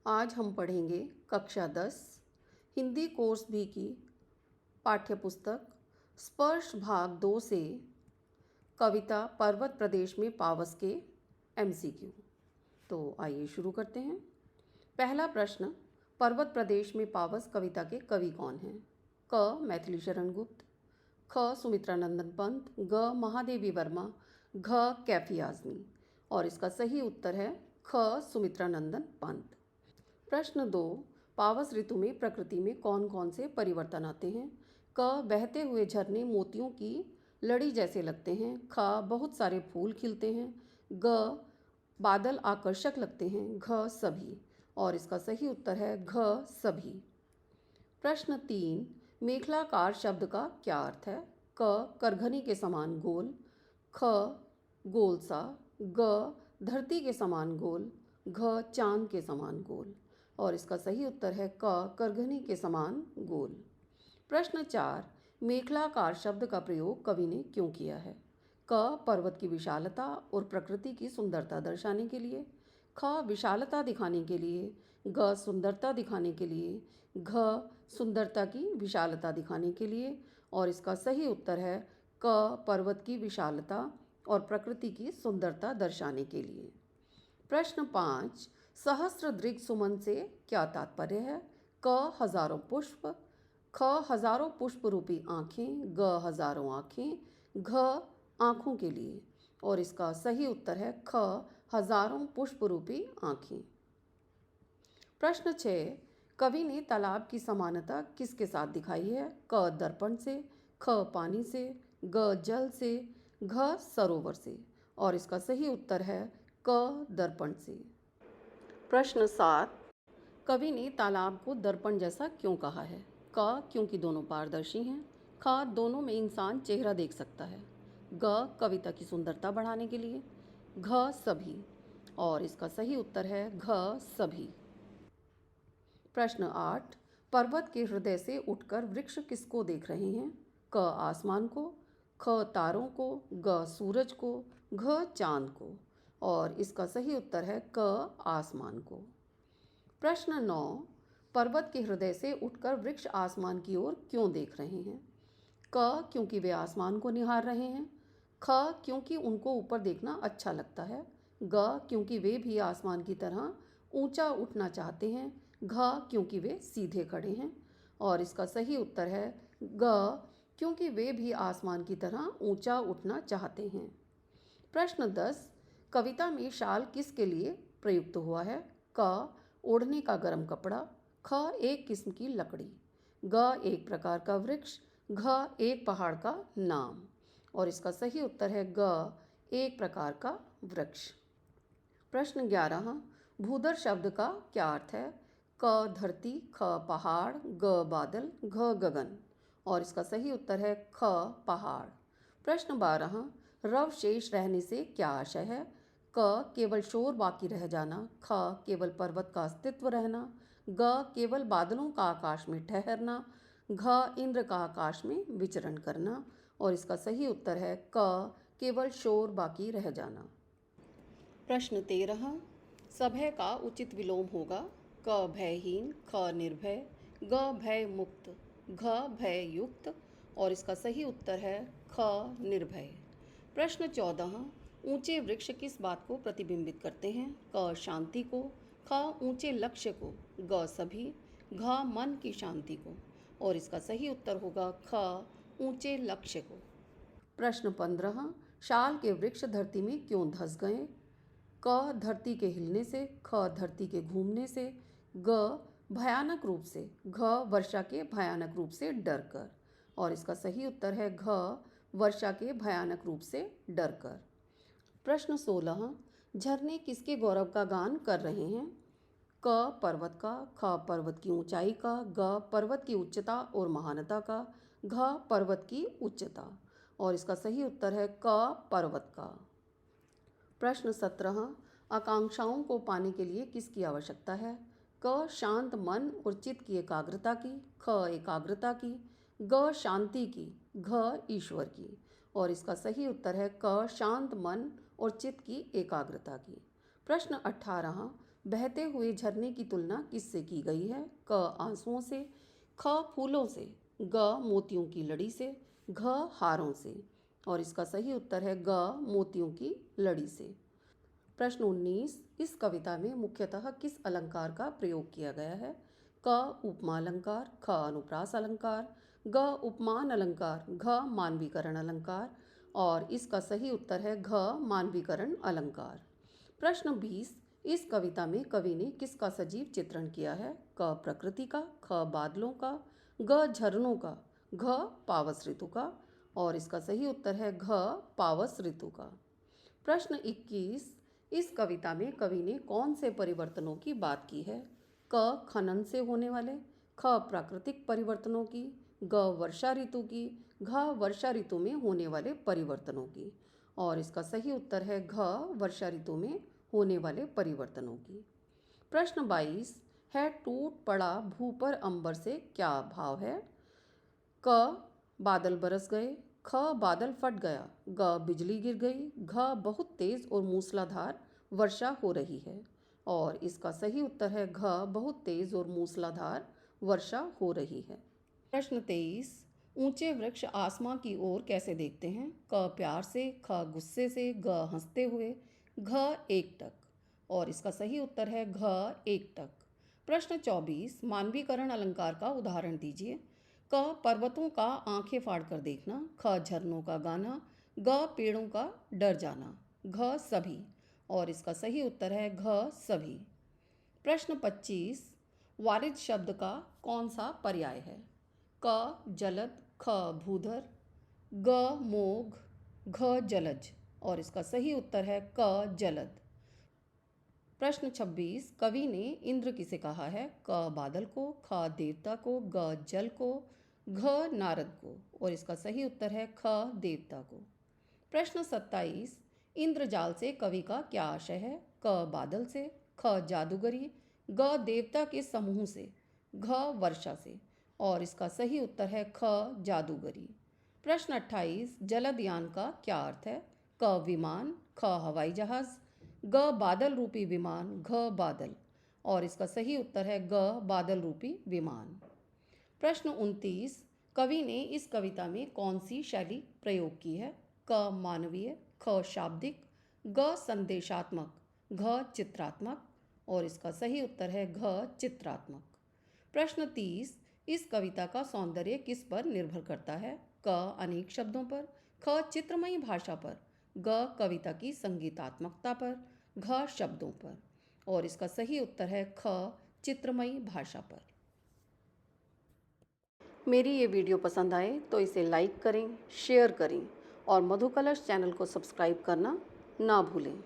आज हम पढ़ेंगे कक्षा 10 हिंदी कोर्स बी की पाठ्यपुस्तक स्पर्श भाग 2 से कविता पर्वत प्रदेश में पावस के एमसीक्यू। तो आइए शुरू करते हैं। पहला प्रश्न, पर्वत प्रदेश में पावस कविता के कवि कौन हैं? क मैथिली शरण गुप्त, ख सुमित्रानंदन पंत, ग महादेवी वर्मा, घ कैफी आज़मी। और इसका सही उत्तर है ख सुमित्रानंदन पंत। प्रश्न 2, पावस ऋतु में प्रकृति में कौन कौन से परिवर्तन आते हैं? क बहते हुए झरने मोतियों की लड़ी जैसे लगते हैं, ख बहुत सारे फूल खिलते हैं, ग बादल आकर्षक लगते हैं, घ सभी। और इसका सही उत्तर है घ सभी। प्रश्न 3, मेखलाकार शब्द का क्या अर्थ है? क करघनी के समान गोल, ख गोल सा, ग धरती के समान गोल, घ चांद के समान गोल। और इसका सही उत्तर है क करघनी के समान गोल। प्रश्न 4, मेखलाकार शब्द का प्रयोग कवि ने क्यों किया है? क पर्वत की विशालता और प्रकृति की सुंदरता दर्शाने के लिए, ख विशालता दिखाने के लिए, ग सुंदरता दिखाने के लिए, घ सुंदरता की विशालता दिखाने के लिए। और इसका सही उत्तर है क पर्वत की विशालता और प्रकृति की सुंदरता दर्शाने के लिए। प्रश्न 5, सहस्त्र दृग सुमन से क्या तात्पर्य है? क हजारों पुष्प, ख हजारों पुष्प रूपी आँखें, ग हजारों आँखें, घ आँखों के लिए। और इसका सही उत्तर है ख हजारों पुष्प रूपी आँखें। प्रश्न 6, कवि ने तालाब की समानता किसके साथ दिखाई है? क दर्पण से, ख पानी से, ग जल से, घ सरोवर से। और इसका सही उत्तर है क दर्पण से। प्रश्न 7, कवि ने तालाब को दर्पण जैसा क्यों कहा है? क क्योंकि दोनों पारदर्शी हैं, ख दोनों में इंसान चेहरा देख सकता है, ग कविता की सुंदरता बढ़ाने के लिए, घ सभी। और इसका सही उत्तर है घ सभी। प्रश्न 8, पर्वत के हृदय से उठकर वृक्ष किसको देख रहे हैं? क आसमान को, ख तारों को, ग सूरज को, घ चांद को। और इसका सही उत्तर है क आसमान को। प्रश्न 9, पर्वत के हृदय से उठकर वृक्ष आसमान की ओर क्यों देख रहे हैं? क क्योंकि वे आसमान को निहार रहे हैं, ख क्योंकि उनको ऊपर देखना अच्छा लगता है, ग क्योंकि वे भी आसमान की तरह ऊंचा उठना चाहते हैं, घ क्योंकि वे सीधे खड़े हैं। और इसका सही उत्तर है ग क्योंकि वे भी आसमान की तरह ऊंचा उठना चाहते हैं। प्रश्न 10, कविता में शाल किसके लिए प्रयुक्त हुआ है? क ओढ़ने का गर्म कपड़ा, ख एक किस्म की लकड़ी, ग एक प्रकार का वृक्ष, घ एक पहाड़ का नाम। और इसका सही उत्तर है ग एक प्रकार का वृक्ष। प्रश्न 11, भूधर शब्द का क्या अर्थ है? क धरती, ख पहाड़, ग बादल, घ गगन। और इसका सही उत्तर है ख पहाड़। प्रश्न 12, रव शेष रहने से क्या आशय है? क केवल शोर बाकी रह जाना, ख केवल पर्वत का अस्तित्व रहना, ग केवल बादलों का आकाश में ठहरना, घ इंद्र का आकाश में विचरण करना। और इसका सही उत्तर है क केवल शोर बाकी रह जाना। प्रश्न 13, सभय का उचित विलोम होगा? क भयहीन, ख निर्भय, ग भय मुक्त, घ भय युक्त। और इसका सही उत्तर है ख निर्भय। प्रश्न 14, ऊंचे वृक्ष किस बात को प्रतिबिंबित करते हैं? क शांति को, ख ऊंचे लक्ष्य को, ग सभी, घ मन की शांति को। और इसका सही उत्तर होगा ख ऊंचे लक्ष्य को। प्रश्न 15, शाल के वृक्ष धरती में क्यों धंस गए? क धरती के हिलने से, ख धरती के घूमने से, ग भयानक रूप से, घ वर्षा के भयानक रूप से डरकर। और इसका सही उत्तर है घ वर्षा के भयानक रूप से डरकर। प्रश्न 16, झरने किसके गौरव का गान कर रहे हैं? क पर्वत का, ख पर्वत की ऊंचाई का, ग पर्वत की उच्चता और महानता का, घ पर्वत की उच्चता। और इसका सही उत्तर है क पर्वत का। प्रश्न 17, आकांक्षाओं को पाने के लिए किसकी आवश्यकता है? क शांत मन और चित्त की एकाग्रता की, ख एकाग्रता की, ग शांति की, घ ईश्वर की। और इसका सही उत्तर है क शांत मन और चित्त की एकाग्रता की। प्रश्न 18, बहते हुए झरने की तुलना किससे की गई है? क आंसुओं से, ख फूलों से, ग मोतियों की लड़ी से, घ हारों से। और इसका सही उत्तर है ग मोतियों की लड़ी से। प्रश्न 19, इस कविता में मुख्यतः किस अलंकार का प्रयोग किया गया है? क उपमा अलंकार, ख अनुप्रास अलंकार, ग उपमान अलंकार, घ मानवीकरण अलंकार। और इसका सही उत्तर है घ मानवीकरण अलंकार। प्रश्न 20, इस कविता में कवि ने किसका सजीव चित्रण किया है? क प्रकृति का, ख बादलों का, ग झरनों का, घ पावस ऋतु का। और इसका सही उत्तर है घ पावस ऋतु का। प्रश्न 21, इस कविता में कवि ने कौन से परिवर्तनों की बात की है? क खनन से होने वाले, ख प्राकृतिक परिवर्तनों की, ग वर्षा ऋतु की, घ वर्षा ऋतु में होने वाले परिवर्तनों की। और इसका सही उत्तर है घ वर्षा ऋतु में होने वाले परिवर्तनों की। प्रश्न 22, है टूट पड़ा भू पर अंबर से क्या भाव है? क बादल बरस गए, ख बादल फट गया, ग बिजली गिर गई, घ बहुत तेज और मूसलाधार वर्षा हो रही है। और इसका सही उत्तर है घ बहुत तेज और मूसलाधार वर्षा हो रही है। प्रश्न 23, ऊंचे वृक्ष आसमां की ओर कैसे देखते हैं? क प्यार से, ख गुस्से से, ग हंसते हुए, घ एकटक। और इसका सही उत्तर है घ एकटक। प्रश्न 24, मानवीकरण अलंकार का उदाहरण दीजिए। क पर्वतों का आंखें फाड़ कर देखना, ख झरनों का गाना, ग पेड़ों का डर जाना, घ सभी। और इसका सही उत्तर है घ सभी। प्रश्न 25, वारिद शब्द का कौन सा पर्याय है? क जलद, ख भूधर, ग मोघ, घ जलज। और इसका सही उत्तर है क जलद। प्रश्न 26, कवि ने इंद्र किसे कहा है? क बादल को, ख देवता को, ग जल को, घ नारद को। और इसका सही उत्तर है ख देवता को। प्रश्न 27, इंद्रजाल से कवि का क्या आशय है? क बादल से, ख जादूगरी, ग देवता के समूह से, घ वर्षा से। और इसका सही उत्तर है ख जादूगरी। प्रश्न 28, जलदयान का क्या अर्थ है? क विमान, ख हवाई जहाज, ग बादल रूपी विमान, घ बादल। और इसका सही उत्तर है ग बादल रूपी विमान। प्रश्न 29, कवि ने इस कविता में कौन सी शैली प्रयोग की है? क मानवीय, ख शाब्दिक, ग संदेशात्मक, घ चित्रात्मक। और इसका सही उत्तर है घ चित्रात्मक। प्रश्न 30, इस कविता का सौंदर्य किस पर निर्भर करता है? क अनेक शब्दों पर, ख चित्रमयी भाषा पर, ग कविता की संगीतात्मकता पर, घ शब्दों पर। और इसका सही उत्तर है ख चित्रमयी भाषा पर। मेरी ये वीडियो पसंद आए तो इसे लाइक करें, शेयर करें और मधु कलश चैनल को सब्सक्राइब करना ना भूलें।